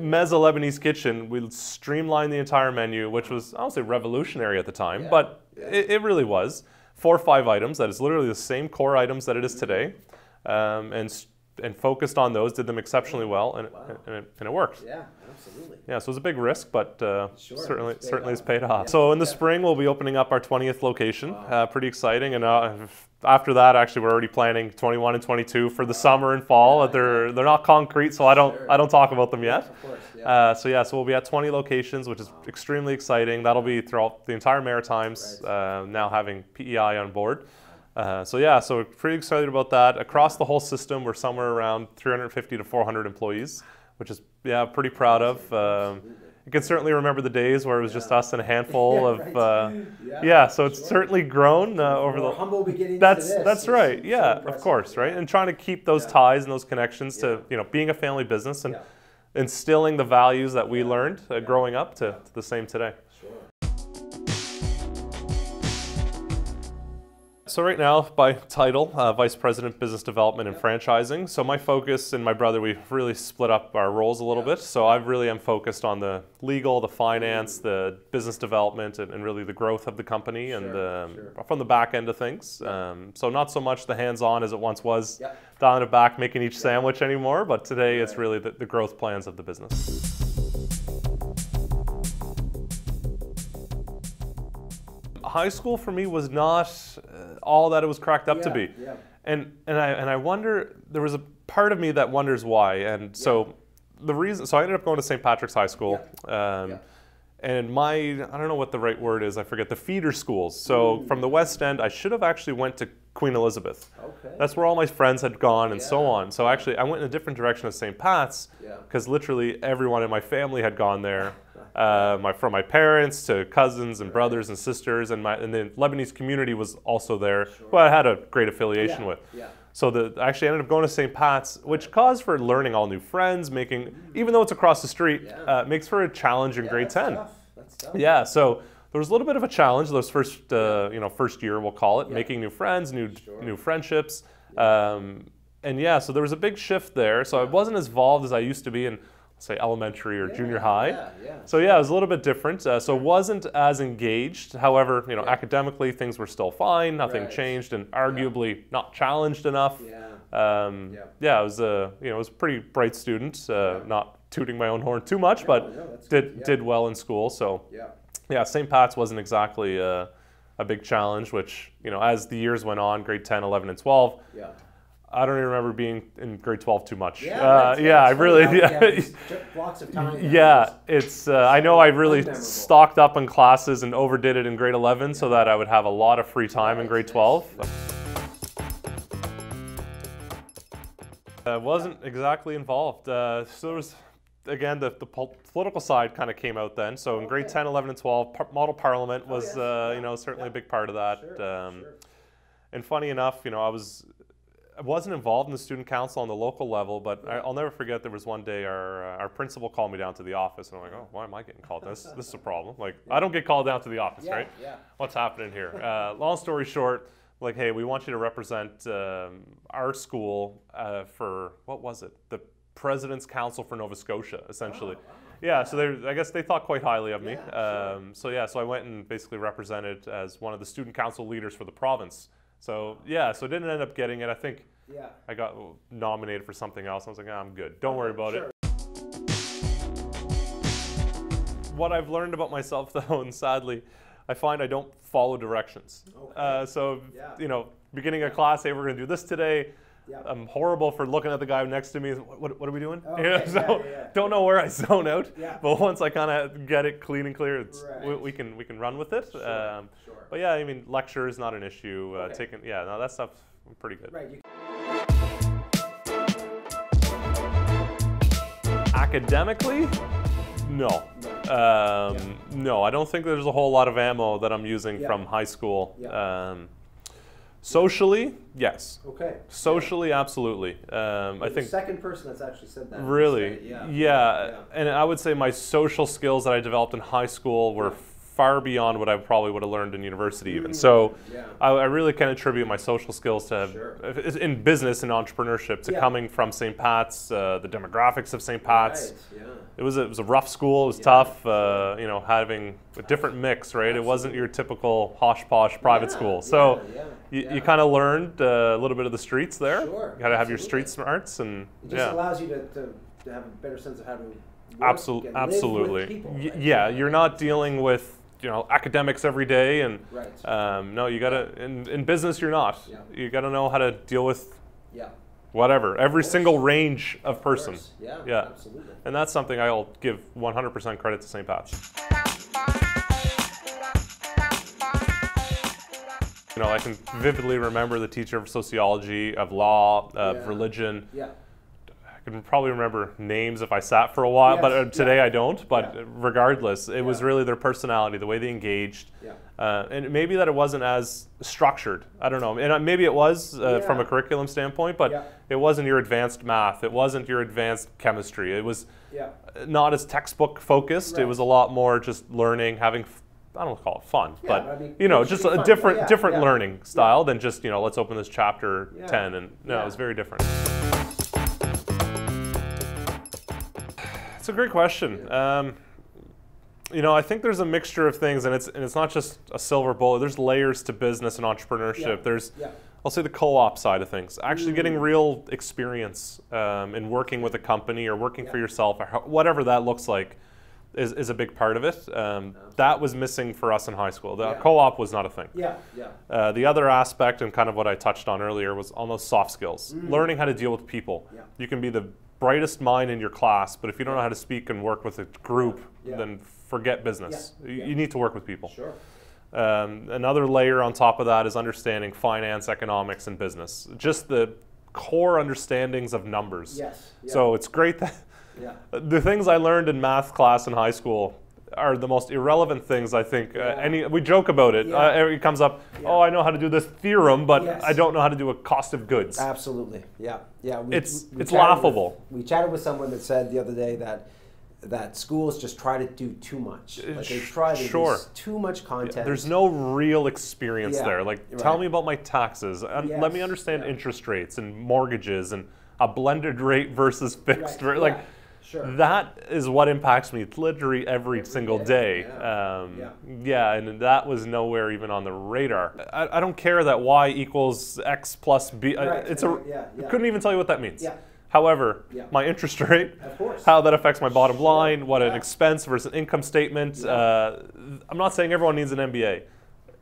Mezza Lebanese kitchen. We streamlined the entire menu, which was, I don't say revolutionary at the time, but it really was. 4 or 5 items, that is literally the same core items that it is today, and focused on those, did them exceptionally well, and it worked. Yeah, absolutely. Yeah, so it was a big risk, but certainly has paid off. Yeah. So in the spring, we'll be opening up our 20th location. Wow. Pretty exciting, and after that, actually, we're already planning 21 and 22 for the summer and fall. Yeah, they're not concrete, so I don't talk about them yet. Of course, yeah. So we'll be at 20 locations, which is extremely exciting. That'll be throughout the entire Maritimes, now having PEI on board. So we're pretty excited about that. Across the whole system, we're somewhere around 350 to 400 employees, which is pretty proud of. You can certainly remember the days where it was just us and a handful of. So it's certainly grown over the humble beginnings. That's right. Yeah, of course, right. And trying to keep those ties and those connections to being a family business and instilling the values that we learned growing up to the same today. So right now, by title, Vice President, Business Development and Franchising. So my focus and my brother, we've really split up our roles a little bit. So I really am focused on the legal, the finance, the business development, and really the growth of the company and from the back end of things. So not so much the hands-on as it once was down in the back making each sandwich anymore, but today it's really the growth plans of the business. High school for me was not all that it was cracked up to be, and I wonder, there was a part of me that wonders why, and so the reason. So I ended up going to St. Patrick's High School, and I don't know what the right word is. I forget the feeder schools. So from the West End, I should have actually went to Queen Elizabeth. That's where all my friends had gone and so on. So actually, I went in a different direction of St. Pat's because literally everyone in my family had gone there. From my parents to cousins and brothers and sisters, and the Lebanese community was also there, who I had a great affiliation with. So I actually ended up going to St. Pat's, which caused for learning all new friends, even though it's across the street, makes for a challenge in grade 10. That's tough. Yeah, so there was a little bit of a challenge those first year, we'll call it, making new friends, new friendships, and so there was a big shift there. So I wasn't as involved as I used to be in, say, elementary or junior high. So it was a little bit different. So wasn't as engaged. However, academically things were still fine. Nothing changed, and arguably not challenged enough. I was a pretty bright student. Not tooting my own horn too much, but did well in school. So St. Pat's wasn't exactly a big challenge. Which as the years went on, grade 10, 11, and 12. I don't even remember being in grade 12 too much. I really, blocks of time. I know I really stocked up on classes and overdid it in grade 11 so that I would have a lot of free time in grade 12. I wasn't exactly involved. So there was, again, the political side kind of came out then. So in grade 10, 11, and 12, model parliament was, certainly a big part of that. And funny enough, I wasn't involved in the student council on the local level, but I'll never forget there was one day our principal called me down to the office, and I'm like, oh, why am I getting called? This is a problem. Like, I don't get called down to the office, right? What's happening here? Long story short, like, hey, we want you to represent our school for, what was it? The President's Council for Nova Scotia, essentially. So I guess they thought quite highly of me. So I went and basically represented as one of the student council leaders for the province. So so I didn't end up getting it. I think I got nominated for something else. I was like, I'm good. Don't worry about it. What I've learned about myself, though, and sadly, I find I don't follow directions. Beginning of class, hey, we're going to do this today. I'm horrible for looking at the guy next to me. What are we doing? Don't know where I zone out. But once I kind of get it clean and clear, we can run with it. But I mean, lecture is not an issue. That stuff's pretty good. Academically, no. No, I don't think there's a whole lot of ammo that I'm using from high school. Socially, yes. Socially, absolutely. I think the second person that's actually said that. Really? And I would say my social skills that I developed in high school were far beyond what I probably would have learned in university even. So I really can attribute my social skills to, in business and entrepreneurship, to coming from St. Pat's, the demographics of St. Pat's. It was a rough school, it was tough, you know, having a different mix, right? It wasn't your typical posh private school. So you kind of learned a little bit of the streets there. You got to have your street smarts, and it just allows you to have a better sense of how to work absolutely. Live with people, right? Yeah, you're not dealing with, you know, academics every day, and no, you gotta in business you're not. You gotta know how to deal with whatever, every single range of person. Yeah, absolutely. And that's something I'll give 100% credit to St. Pat's. You know, I can vividly remember the teacher of sociology, of law, of religion. I can probably remember names if I sat for a while, but today I don't. But regardless, it was really their personality, the way they engaged. And maybe that it wasn't as structured. I don't know. And maybe it was from a curriculum standpoint, but it wasn't your advanced math. It wasn't your advanced chemistry. It was not as textbook focused. It was a lot more just learning, having, I don't call it fun, but I mean, you know, just a different learning style than just, you know, let's open this chapter 10. And no, it was very different. It's a great question. You know, I think there's a mixture of things, and it's not just a silver bullet. There's layers to business and entrepreneurship. There's, I'll say, the co-op side of things. Actually getting real experience in working with a company or working for yourself, or whatever that looks like, is a big part of it. That was missing for us in high school. The co-op was not a thing. The other aspect, and kind of what I touched on earlier, was almost soft skills. Learning how to deal with people. You can be the brightest mind in your class, but if you don't know how to speak and work with a group, then forget business. You need to work with people. Another layer on top of that is understanding finance, economics, and business. Just the core understandings of numbers. So it's great that the things I learned in math class in high school are the most irrelevant things, I think. We joke about it. It comes up, oh, I know how to do this theorem, but I don't know how to do a cost of goods. Absolutely, It's laughable. We chatted with someone that said the other day that schools just try to do too much. Like they try to do too much content. There's no real experience there. Like, tell me about my taxes. Let me understand interest rates and mortgages and a blended rate versus fixed rate. Like, that is what impacts me literally every single day. And that was nowhere even on the radar. I don't care that y equals x plus b. I couldn't even tell you what that means. However, my interest rate, how that affects my bottom line, what an expense versus income statement. I'm not saying everyone needs an MBA.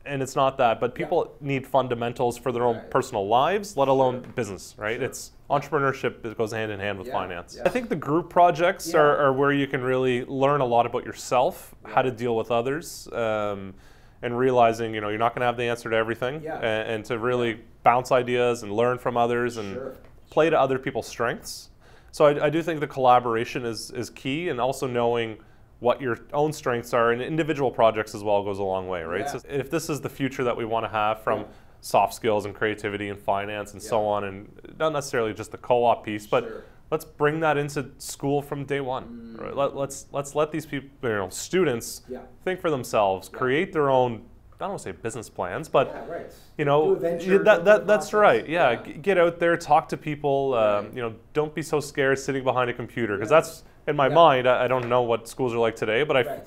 And it's not that, but people need fundamentals for their own personal lives, let alone business, right? It's entrepreneurship that goes hand in hand with finance. I think the group projects are where you can really learn a lot about yourself, how to deal with others, and realizing, you know, you're not going to have the answer to everything, and to really bounce ideas and learn from others and play to other people's strengths. So I do think the collaboration is key, and also knowing what your own strengths are, and individual projects as well goes a long way, right? So if this is the future that we want to have from soft skills and creativity and finance and so on, and not necessarily just the co-op piece, but let's bring that into school from day one. Right? Let's let these people, you know, students, think for themselves, create their own, I don't want to say business plans, but you know, that's right. Get out there, talk to people. You know, don't be so scared sitting behind a computer, because that's, in my mind, I don't know what schools are like today, but I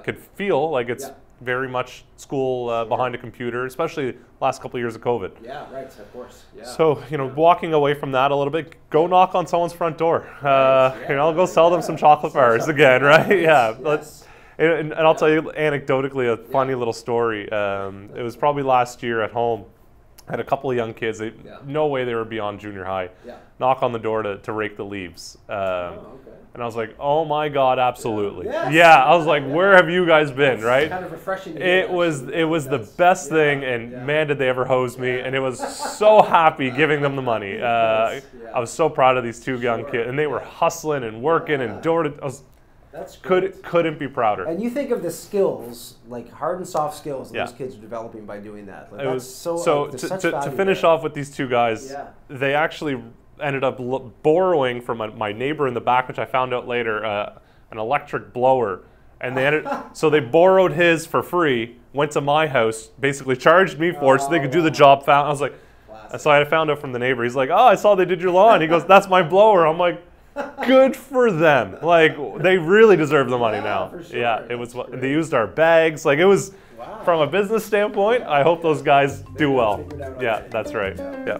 could feel like it's very much school behind a computer, especially last couple of years of COVID. Of course. So, you know, walking away from that a little bit, go knock on someone's front door. You know, go sell them some chocolate bars again, right? And I'll tell you anecdotally a funny little story. It was probably last year at home. I had a couple of young kids. No way they were beyond junior high. Knock on the door to rake the leaves. And I was like, oh my God, absolutely. I was like, where have you guys been, right? Kind of refreshing. It was the best thing, and man, did they ever hose me. And it was so happy giving them the money. I was so proud of these two young kids, and they were hustling and working and door to. Couldn't be prouder. And you think of the skills, like hard and soft skills, that those kids are developing by doing that. Like, to finish off with these two guys, they actually ended up borrowing from my neighbor in the back, which I found out later, an electric blower, And so they borrowed his for free, went to my house, basically charged me for it so they could do the job fast. I was like, so I found out from the neighbor. He's like, oh, I saw they did your lawn. He goes, that's my blower. I'm like, good for them. Like, they really deserve the money now. For sure. Yeah, it was. They used our bags. Like, it was, from a business standpoint, I hope those guys do well. Yeah, that's right. Yeah.